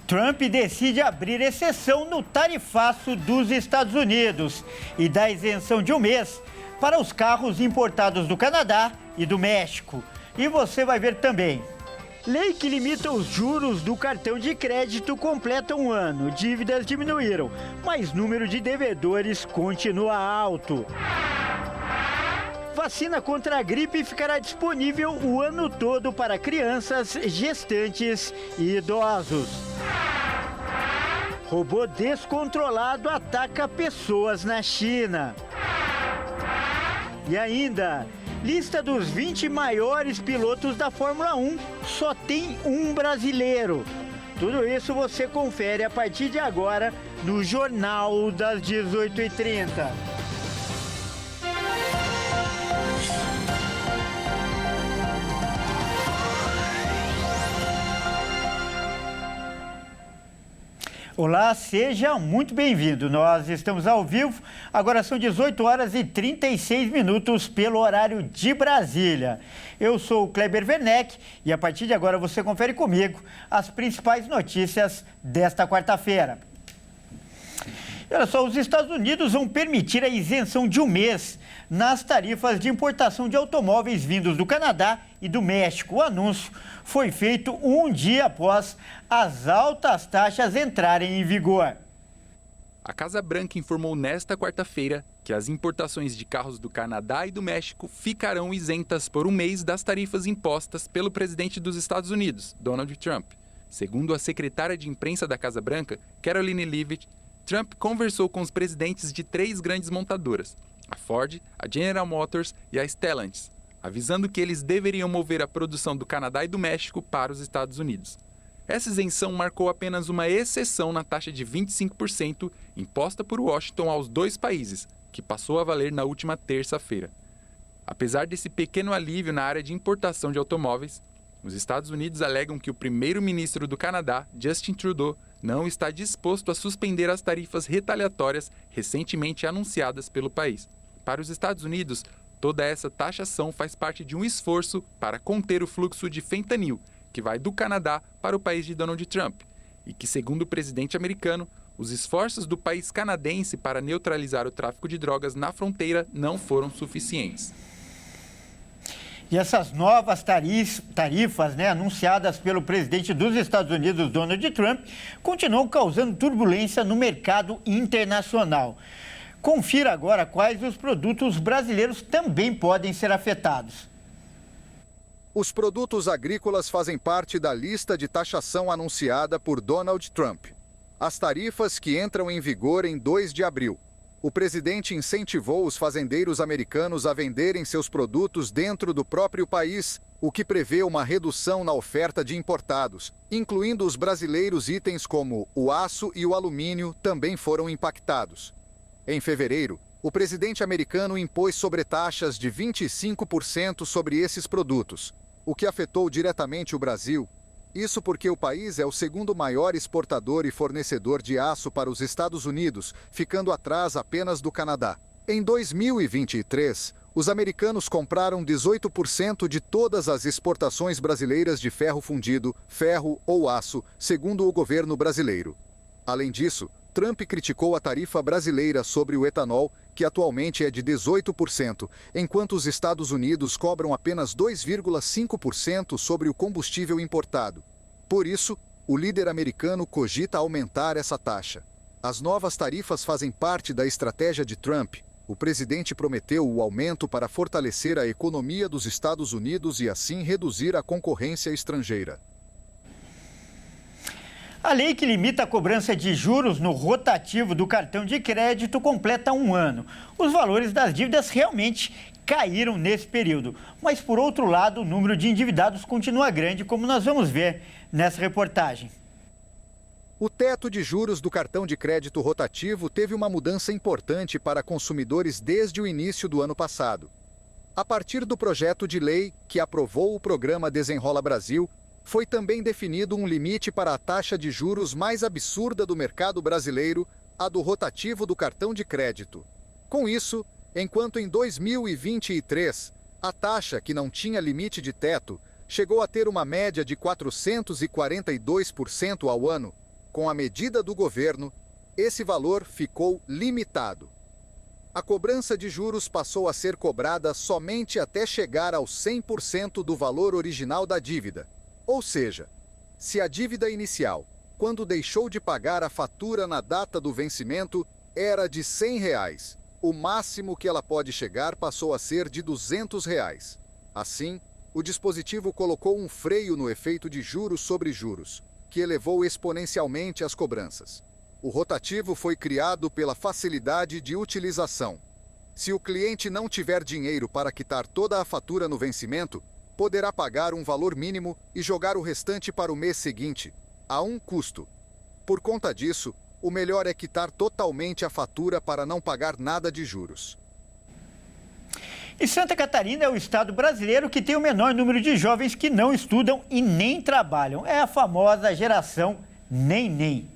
Trump decide abrir exceção no tarifaço dos Estados Unidos e dá isenção de um mês para os carros importados do Canadá e do México. E você vai ver também. Lei que limita os juros do cartão de crédito completa um ano. Dívidas diminuíram, mas número de devedores continua alto. Vacina contra a gripe ficará disponível o ano todo para crianças, gestantes e idosos. Robô descontrolado ataca pessoas na China. E ainda, lista dos 20 maiores pilotos da Fórmula 1, só tem um brasileiro. Tudo isso você confere a partir de agora no Jornal das 18h30. Olá, seja muito bem-vindo. Nós estamos ao vivo, agora são 18 horas e 36 minutos pelo horário de Brasília. Eu sou o Kleber Werneck e a partir de agora você confere comigo as principais notícias desta quarta-feira. Olha só, os Estados Unidos vão permitir a isenção de um mês nas tarifas de importação de automóveis vindos do Canadá e do México. O anúncio foi feito um dia após as altas taxas entrarem em vigor. A Casa Branca informou nesta quarta-feira que as importações de carros do Canadá e do México ficarão isentas por um mês das tarifas impostas pelo presidente dos Estados Unidos, Donald Trump. Segundo a secretária de imprensa da Casa Branca, Karoline Leavitt, Trump conversou com os presidentes de 3 grandes montadoras, a Ford, a General Motors e a Stellantis, avisando que eles deveriam mover a produção do Canadá e do México para os Estados Unidos. Essa isenção marcou apenas uma exceção na taxa de 25% imposta por Washington aos 2 países, que passou a valer na última terça-feira. Apesar desse pequeno alívio na área de importação de automóveis, os Estados Unidos alegam que o primeiro-ministro do Canadá, Justin Trudeau, não está disposto a suspender as tarifas retaliatórias recentemente anunciadas pelo país. Para os Estados Unidos, toda essa taxação faz parte de um esforço para conter o fluxo de fentanil, que vai do Canadá para o país de Donald Trump, e que, segundo o presidente americano, os esforços do país canadense para neutralizar o tráfico de drogas na fronteira não foram suficientes. E essas novas tarifas, anunciadas pelo presidente dos Estados Unidos, Donald Trump, continuam causando turbulência no mercado internacional. Confira agora quais os produtos brasileiros também podem ser afetados. Os produtos agrícolas fazem parte da lista de taxação anunciada por Donald Trump. As tarifas que entram em vigor em 2 de abril. O presidente incentivou os fazendeiros americanos a venderem seus produtos dentro do próprio país, o que prevê uma redução na oferta de importados, incluindo os brasileiros. Itens como o aço e o alumínio também foram impactados. Em fevereiro, o presidente americano impôs sobretaxas de 25% sobre esses produtos, o que afetou diretamente o Brasil. Isso porque o país é o segundo maior exportador e fornecedor de aço para os Estados Unidos, ficando atrás apenas do Canadá. Em 2023, os americanos compraram 18% de todas as exportações brasileiras de ferro fundido, ferro ou aço, segundo o governo brasileiro. Além disso, Trump criticou a tarifa brasileira sobre o etanol, que atualmente é de 18%, enquanto os Estados Unidos cobram apenas 2,5% sobre o combustível importado. Por isso, o líder americano cogita aumentar essa taxa. As novas tarifas fazem parte da estratégia de Trump. O presidente prometeu o aumento para fortalecer a economia dos Estados Unidos e assim reduzir a concorrência estrangeira. A lei que limita a cobrança de juros no rotativo do cartão de crédito completa um ano. Os valores das dívidas realmente caíram nesse período. Mas, por outro lado, o número de endividados continua grande, como nós vamos ver nessa reportagem. O teto de juros do cartão de crédito rotativo teve uma mudança importante para consumidores desde o início do ano passado. A partir do projeto de lei que aprovou o programa Desenrola Brasil, foi também definido um limite para a taxa de juros mais absurda do mercado brasileiro, a do rotativo do cartão de crédito. Com isso, enquanto em 2023, a taxa, que não tinha limite de teto, chegou a ter uma média de 442% ao ano, com a medida do governo, esse valor ficou limitado. A cobrança de juros passou a ser cobrada somente até chegar aos 100% do valor original da dívida. Ou seja, se a dívida inicial, quando deixou de pagar a fatura na data do vencimento, era de R$ 100, o máximo que ela pode chegar passou a ser de R$ 200. Assim, o dispositivo colocou um freio no efeito de juros sobre juros, que elevou exponencialmente as cobranças. O rotativo foi criado pela facilidade de utilização. Se o cliente não tiver dinheiro para quitar toda a fatura no vencimento, poderá pagar um valor mínimo e jogar o restante para o mês seguinte, a um custo. Por conta disso, o melhor é quitar totalmente a fatura para não pagar nada de juros. E Santa Catarina é o estado brasileiro que tem o menor número de jovens que não estudam e nem trabalham. É a famosa geração neném.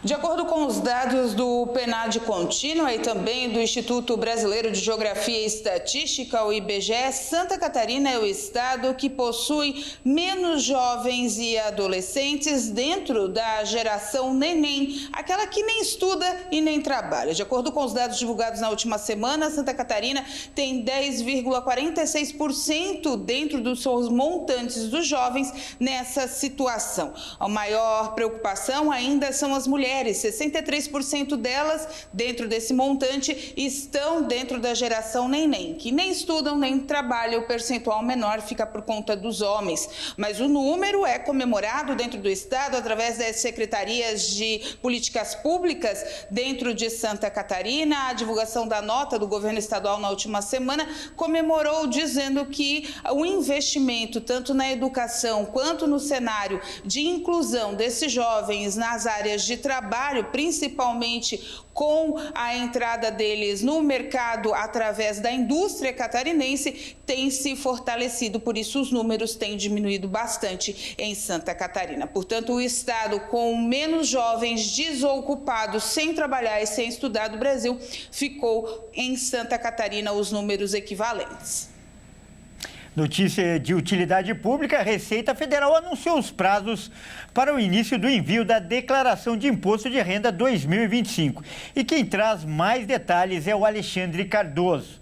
De acordo com os dados do PNAD Contínua e também do Instituto Brasileiro de Geografia e Estatística, o IBGE, Santa Catarina é o estado que possui menos jovens e adolescentes dentro da geração neném, aquela que nem estuda e nem trabalha. De acordo com os dados divulgados na última semana, Santa Catarina tem 10,46% dentro dos seus montantes dos jovens nessa situação. A maior preocupação ainda são as mulheres. 63% delas, dentro desse montante, estão dentro da geração neném, que nem estudam nem trabalham. O percentual menor fica por conta dos homens. Mas o número é comemorado dentro do estado através das secretarias de políticas públicas dentro de Santa Catarina. A divulgação da nota do governo estadual na última semana comemorou, dizendo que o investimento tanto na educação quanto no cenário de inclusão desses jovens nas áreas de trabalho, principalmente com a entrada deles no mercado através da indústria catarinense, tem se fortalecido. Por isso, os números têm diminuído bastante em Santa Catarina. Portanto, o estado com menos jovens desocupados, sem trabalhar e sem estudar do Brasil, ficou em Santa Catarina os números equivalentes. Notícia de utilidade pública: a Receita Federal anunciou os prazos para o início do envio da Declaração de Imposto de Renda 2025. E quem traz mais detalhes é o Alexandre Cardoso.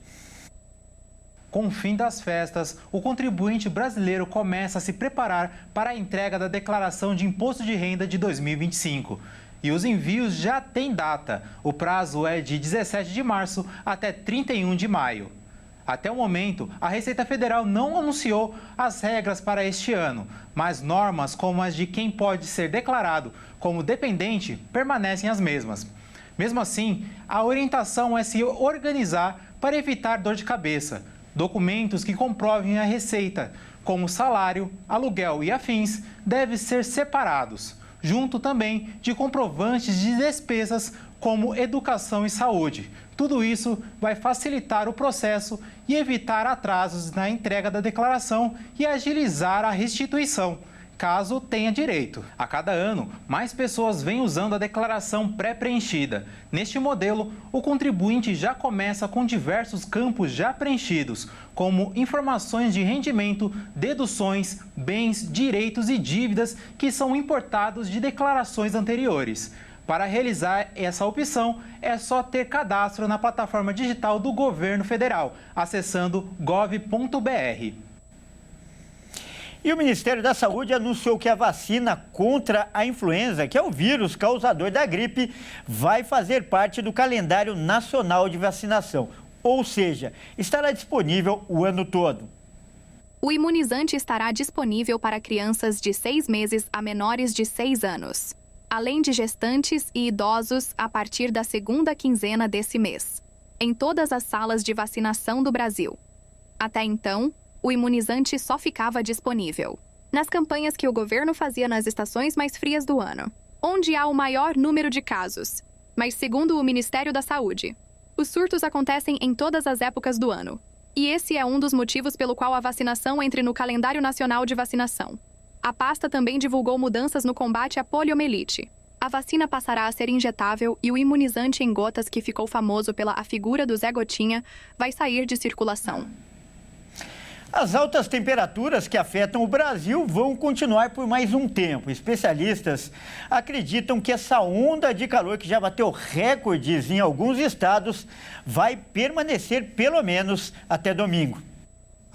Com o fim das festas, o contribuinte brasileiro começa a se preparar para a entrega da Declaração de Imposto de Renda de 2025. E os envios já têm data. O prazo é de 17 de março até 31 de maio. Até o momento, a Receita Federal não anunciou as regras para este ano, mas normas como as de quem pode ser declarado como dependente permanecem as mesmas. Mesmo assim, a orientação é se organizar para evitar dor de cabeça. Documentos que comprovem a receita, como salário, aluguel e afins, devem ser separados, junto também de comprovantes de despesas como educação e saúde. Tudo isso vai facilitar o processo e evitar atrasos na entrega da declaração e agilizar a restituição, caso tenha direito. A cada ano, mais pessoas vêm usando a declaração pré-preenchida. Neste modelo, o contribuinte já começa com diversos campos já preenchidos, como informações de rendimento, deduções, bens, direitos e dívidas que são importados de declarações anteriores. Para realizar essa opção, é só ter cadastro na plataforma digital do governo federal, acessando gov.br. E o Ministério da Saúde anunciou que a vacina contra a influenza, que é o vírus causador da gripe, vai fazer parte do calendário nacional de vacinação. Ou seja, estará disponível o ano todo. O imunizante estará disponível para crianças de 6 meses a menores de 6 anos. Além de gestantes e idosos a partir da segunda quinzena desse mês, em todas as salas de vacinação do Brasil. Até então, o imunizante só ficava disponível nas campanhas que o governo fazia nas estações mais frias do ano, onde há o maior número de casos. Mas, segundo o Ministério da Saúde, os surtos acontecem em todas as épocas do ano. E esse é um dos motivos pelo qual a vacinação entra no calendário nacional de vacinação. A pasta também divulgou mudanças no combate à poliomielite. A vacina passará a ser injetável e o imunizante em gotas, que ficou famoso pela figura do Zé Gotinha, vai sair de circulação. As altas temperaturas que afetam o Brasil vão continuar por mais um tempo. Especialistas acreditam que essa onda de calor que já bateu recordes em alguns estados vai permanecer pelo menos até domingo.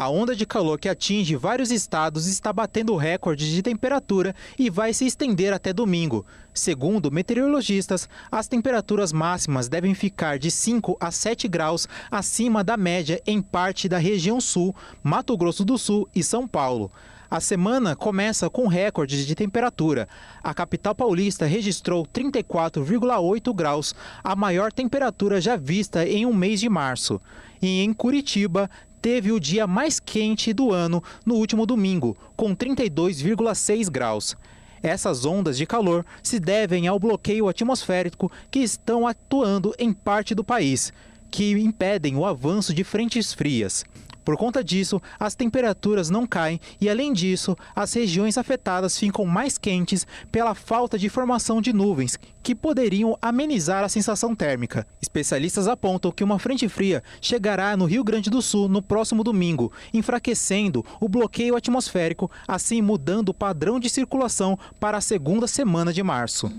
A onda de calor que atinge vários estados está batendo recordes de temperatura e vai se estender até domingo. Segundo meteorologistas, as temperaturas máximas devem ficar de 5 a 7 graus acima da média em parte da região sul, Mato Grosso do Sul e São Paulo. A semana começa com recordes de temperatura. A capital paulista registrou 34,8 graus, a maior temperatura já vista em um mês de março. E em Curitiba, teve o dia mais quente do ano no último domingo, com 32,6 graus. Essas ondas de calor se devem ao bloqueio atmosférico que estão atuando em parte do país, que impedem o avanço de frentes frias. Por conta disso, as temperaturas não caem e, além disso, as regiões afetadas ficam mais quentes pela falta de formação de nuvens, que poderiam amenizar a sensação térmica. Especialistas apontam que uma frente fria chegará no Rio Grande do Sul no próximo domingo, enfraquecendo o bloqueio atmosférico, assim mudando o padrão de circulação para a segunda semana de março.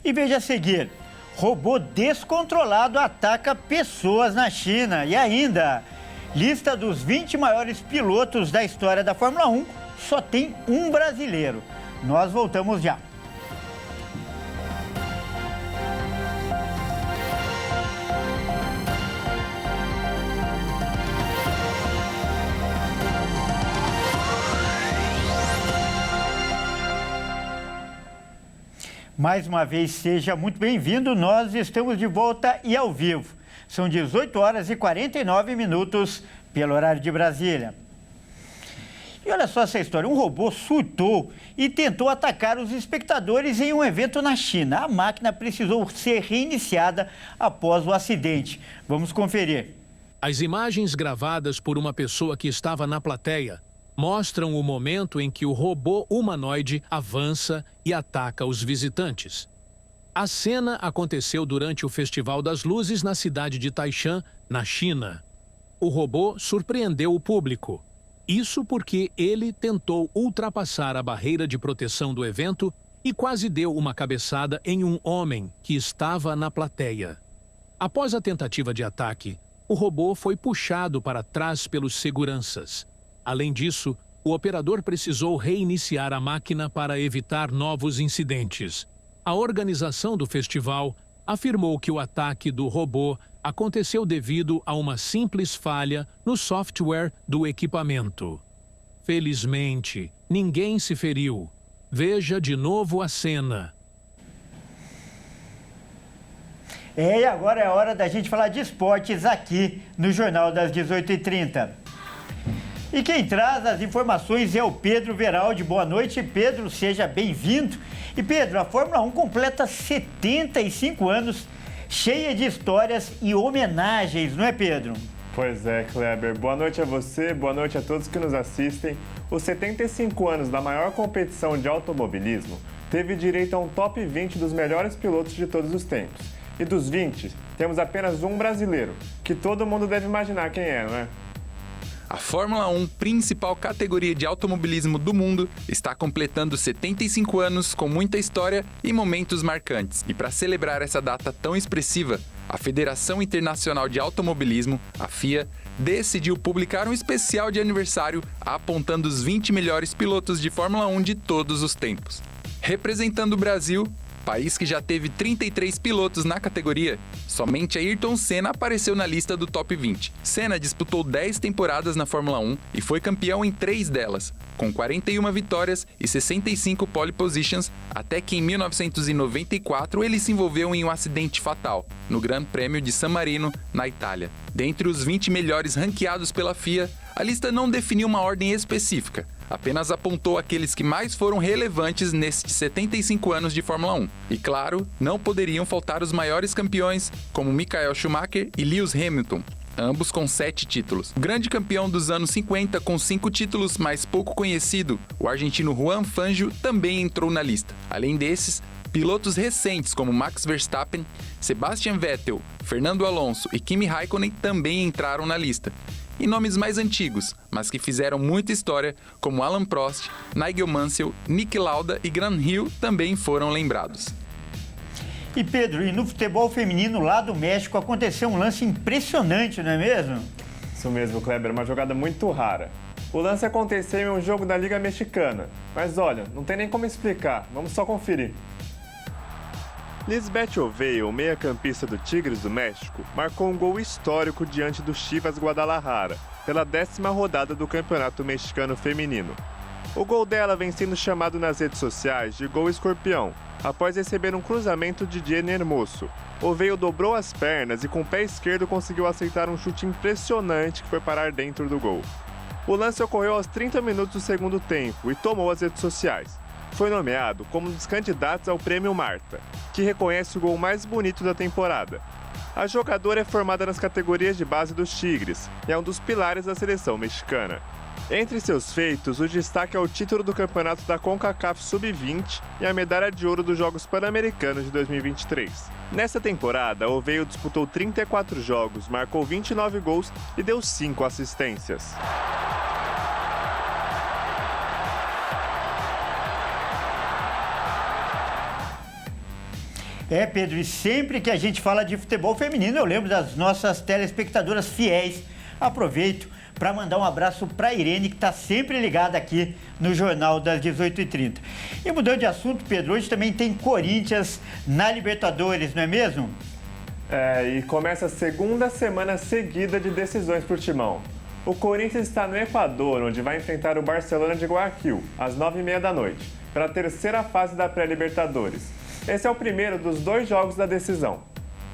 E veja a seguir. Robô descontrolado ataca pessoas na China. E ainda, lista dos 20 maiores pilotos da história da Fórmula 1, só tem um brasileiro. Nós voltamos já. Mais uma vez, seja muito bem-vindo. Nós estamos de volta e ao vivo. São 18 horas e 49 minutos pelo horário de Brasília. E olha só essa história. Um robô surtou e tentou atacar os espectadores em um evento na China. A máquina precisou ser reiniciada após o acidente. Vamos conferir. As imagens gravadas por uma pessoa que estava na plateia mostram o momento em que o robô humanoide avança e ataca os visitantes. A cena aconteceu durante o Festival das Luzes na cidade de Taishan, na China. O robô surpreendeu o público. Isso porque ele tentou ultrapassar a barreira de proteção do evento e quase deu uma cabeçada em um homem que estava na plateia. Após a tentativa de ataque, o robô foi puxado para trás pelos seguranças. Além disso, o operador precisou reiniciar a máquina para evitar novos incidentes. A organização do festival afirmou que o ataque do robô aconteceu devido a uma simples falha no software do equipamento. Felizmente, ninguém se feriu. Veja de novo a cena. E agora é a hora da gente falar de esportes aqui no Jornal das 18h30. E quem traz as informações é o Pedro Veraldi. Boa noite, Pedro, seja bem-vindo. E Pedro, a Fórmula 1 completa 75 anos, cheia de histórias e homenagens, não é, Pedro? Pois é, Kleber. Boa noite a você, boa noite a todos que nos assistem. Os 75 anos da maior competição de automobilismo teve direito a um top 20 dos melhores pilotos de todos os tempos. E dos 20, temos apenas um brasileiro, que todo mundo deve imaginar quem é, não é? A Fórmula 1, principal categoria de automobilismo do mundo, está completando 75 anos com muita história e momentos marcantes. E para celebrar essa data tão expressiva, a Federação Internacional de Automobilismo, a FIA, decidiu publicar um especial de aniversário apontando os 20 melhores pilotos de Fórmula 1 de todos os tempos. Representando o Brasil, país que já teve 33 pilotos na categoria, somente Ayrton Senna apareceu na lista do top 20. Senna disputou 10 temporadas na Fórmula 1 e foi campeão em 3 delas, com 41 vitórias e 65 pole positions, até que em 1994 ele se envolveu em um acidente fatal, no Grande Prêmio de San Marino, na Itália. Dentre os 20 melhores ranqueados pela FIA, a lista não definiu uma ordem específica, apenas apontou aqueles que mais foram relevantes nestes 75 anos de Fórmula 1. E claro, não poderiam faltar os maiores campeões, como Michael Schumacher e Lewis Hamilton, ambos com 7 títulos. O grande campeão dos anos 50 com 5 títulos, mas pouco conhecido, o argentino Juan Fangio, também entrou na lista. Além desses, pilotos recentes como Max Verstappen, Sebastian Vettel, Fernando Alonso e Kimi Raikkonen também entraram na lista. e nomes mais antigos, mas que fizeram muita história, como Alan Prost, Nigel Mansell, Niki Lauda e Grant Hill também foram lembrados. E Pedro, e no futebol feminino lá do México aconteceu um lance impressionante, não é mesmo? Isso mesmo, Kleber, uma jogada muito rara. O lance aconteceu em um jogo da Liga Mexicana, mas olha, não tem nem como explicar, vamos só conferir. Lisbeth Oveio, meia-campista do Tigres do México, marcou um gol histórico diante do Chivas Guadalajara, pela 10ª rodada do Campeonato Mexicano Feminino. O gol dela vem sendo chamado nas redes sociais de Gol Escorpião, após receber um cruzamento de Jenny Hermoso. Oveio dobrou as pernas e com o pé esquerdo conseguiu aceitar um chute impressionante que foi parar dentro do gol. O lance ocorreu aos 30 minutos do segundo tempo e tomou as redes sociais. Foi nomeado como um dos candidatos ao Prêmio Marta, que reconhece o gol mais bonito da temporada. A jogadora é formada nas categorias de base dos Tigres e é um dos pilares da seleção mexicana. Entre seus feitos, o destaque é o título do campeonato da CONCACAF Sub-20 e a medalha de ouro dos Jogos Pan-Americanos de 2023. Nessa temporada, Oveio disputou 34 jogos, marcou 29 gols e deu 5 assistências. Pedro, e sempre que a gente fala de futebol feminino, eu lembro das nossas telespectadoras fiéis. Aproveito para mandar um abraço para a Irene, que está sempre ligada aqui no Jornal das 18h30. E mudando de assunto, Pedro, hoje também tem Corinthians na Libertadores, não é mesmo? E começa a segunda semana seguida de decisões para o Timão. O Corinthians está no Equador, onde vai enfrentar o Barcelona de Guayaquil, às 9h30 da noite, pela terceira fase da pré-Libertadores. Esse é o primeiro dos 2 jogos da decisão.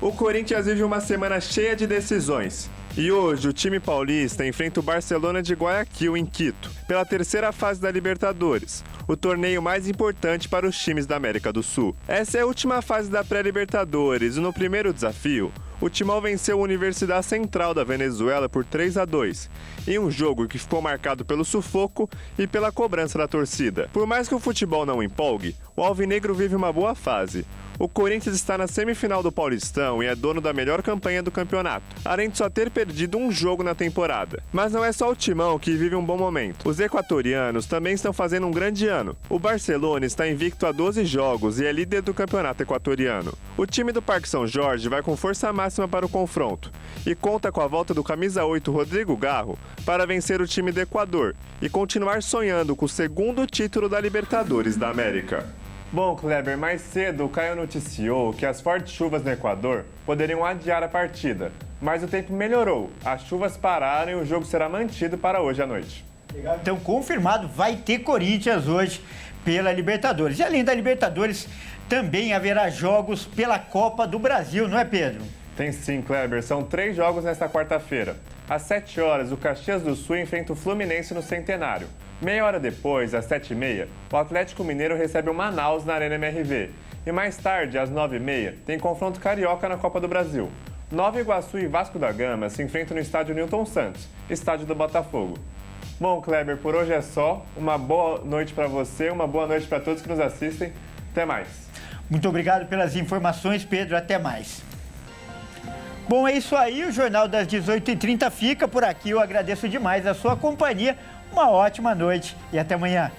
O Corinthians vive uma semana cheia de decisões. E hoje o time paulista enfrenta o Barcelona de Guayaquil em Quito, pela terceira fase da Libertadores, o torneio mais importante para os times da América do Sul. Essa é a última fase da pré-Libertadores e no primeiro desafio, o Timão venceu a Universidade Central da Venezuela por 3-2, em um jogo que ficou marcado pelo sufoco e pela cobrança da torcida. Por mais que o futebol não empolgue, o alvinegro vive uma boa fase. O Corinthians está na semifinal do Paulistão e é dono da melhor campanha do campeonato, além de só ter perdido um jogo na temporada. Mas não é só o Timão que vive um bom momento. Os equatorianos também estão fazendo um grande ano. O Barcelona está invicto a 12 jogos e é líder do campeonato equatoriano. O time do Parque São Jorge vai com força máxima para o confronto e conta com a volta do camisa 8 Rodrigo Garro para vencer o time do Equador e continuar sonhando com o segundo título da Libertadores da América. Bom, Kleber, mais cedo o Caio noticiou que as fortes chuvas no Equador poderiam adiar a partida, mas o tempo melhorou, as chuvas pararam e o jogo será mantido para hoje à noite. Legal. Então, confirmado, vai ter Corinthians hoje pela Libertadores. E além da Libertadores, também haverá jogos pela Copa do Brasil, não é, Pedro? Tem sim, Kleber. São 3 jogos nesta quarta-feira. Às 7 horas, o Caxias do Sul enfrenta o Fluminense no Centenário. Meia hora depois, às 7h30, o Atlético Mineiro recebe o Manaus na Arena MRV. E mais tarde, às 9h30, tem confronto carioca na Copa do Brasil. Nova Iguaçu e Vasco da Gama se enfrentam no estádio Newton Santos, estádio do Botafogo. Bom, Kleber, por hoje é só. Uma boa noite para você, uma boa noite para todos que nos assistem. Até mais. Muito obrigado pelas informações, Pedro. Até mais. Bom, é isso aí. O Jornal das 18h30 fica por aqui. Eu agradeço demais a sua companhia. Uma ótima noite e até amanhã.